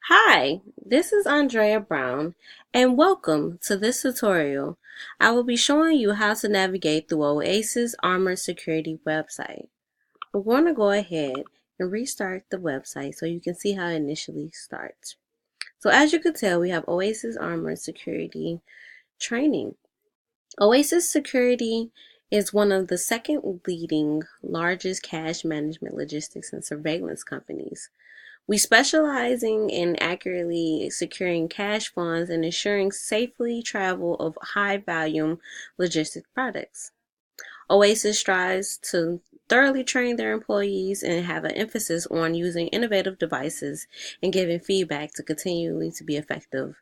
Hi, this is Andrea Brown, and welcome to this tutorial. I will be showing you how to navigate through Oasis Armored Security website. We're going to go ahead and restart the website so you can see how it initially starts. So as you can tell, we have Oasis Armored Security training. Oasis Security is one of the second leading largest cash management logistics and surveillance companies. We specializing in accurately securing cash funds and ensuring safely travel of high volume logistic products. Oasis strives to thoroughly train their employees and have an emphasis on using innovative devices and giving feedback to continually to be effective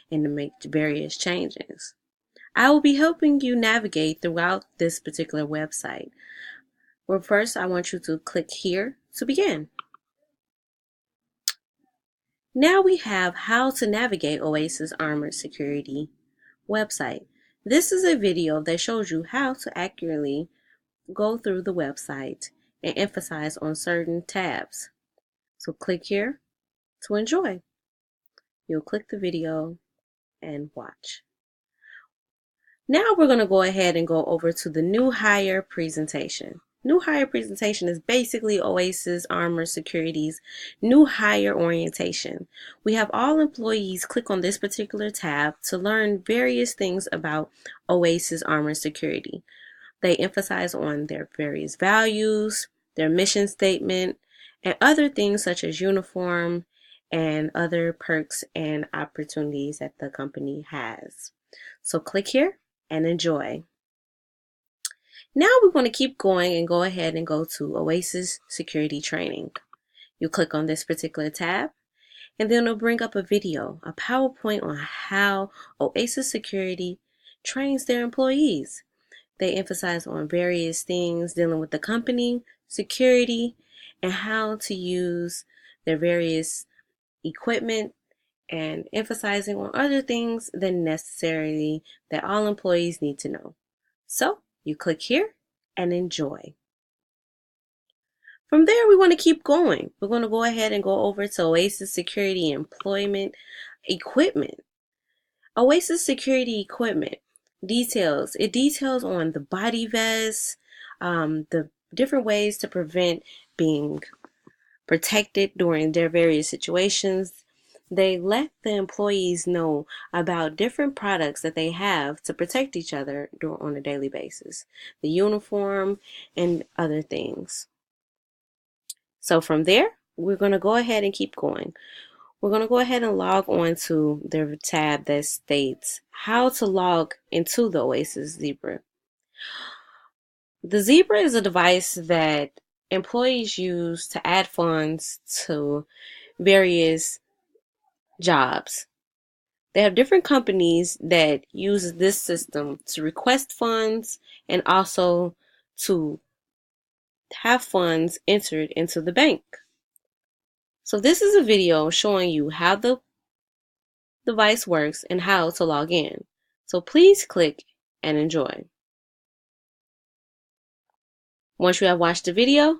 and to make various changes. I will be helping you navigate throughout this particular website. Well, first I want you to click here to begin. Now we have how to navigate Oasis Armored Security website. This is a video that shows you how to accurately go through the website and emphasize on certain tabs. So click here to enjoy. You'll click the video and watch. Now we're going to go ahead and go over to the new hire presentation. New hire presentation is basically Oasis Armor Security's new hire orientation. We have all employees click on this particular tab to learn various things about Oasis Armor Security. They emphasize on their various values, their mission statement, and other things such as uniform and other perks and opportunities that the company has. So click here and enjoy. Now we're going to keep going and go ahead and go to Oasis Security Training. You click on this particular tab and then it'll bring up a video, a PowerPoint on how Oasis Security trains their employees. They emphasize on various things dealing with the company, security, and how to use their various equipment and emphasizing on other things than necessarily that all employees need to know. So you click here and enjoy. From there, we want to keep going. We're going to go ahead and go over to Oasis Security Employment Equipment. Oasis Security Equipment details. It details on the body vests, the different ways to prevent being protected during their various situations. They let the employees know about different products that they have to protect each other on a daily basis, the uniform and other things. So from there, we're going to go ahead and keep going. We're going to go ahead and log on to their tab that states how to log into the Oasis Zebra. The Zebra is a device that employees use to add funds to various jobs. They have different companies that use this system to request funds and also to have funds entered into the bank. So this is a video showing you how the device works and how to log in. So please click and enjoy. Once you have watched the video,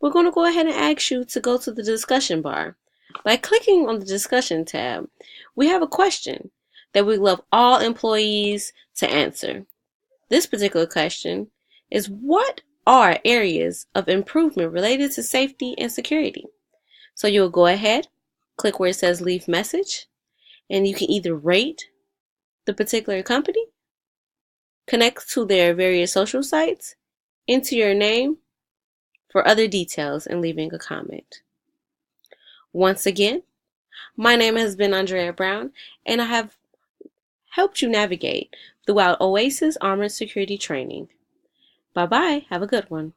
we're going to go ahead and ask you to go to the discussion bar. By clicking on the discussion tab, we have a question that we'd love all employees to answer. This particular question is, what are areas of improvement related to safety and security? So you'll go ahead, click where it says leave message, and you can either rate the particular company, connect to their various social sites, enter your name for other details, and leaving a comment. Once again, my name has been Andrea Brown, and I have helped you navigate throughout Oasis Armored Security Training. Bye-bye. Have a good one.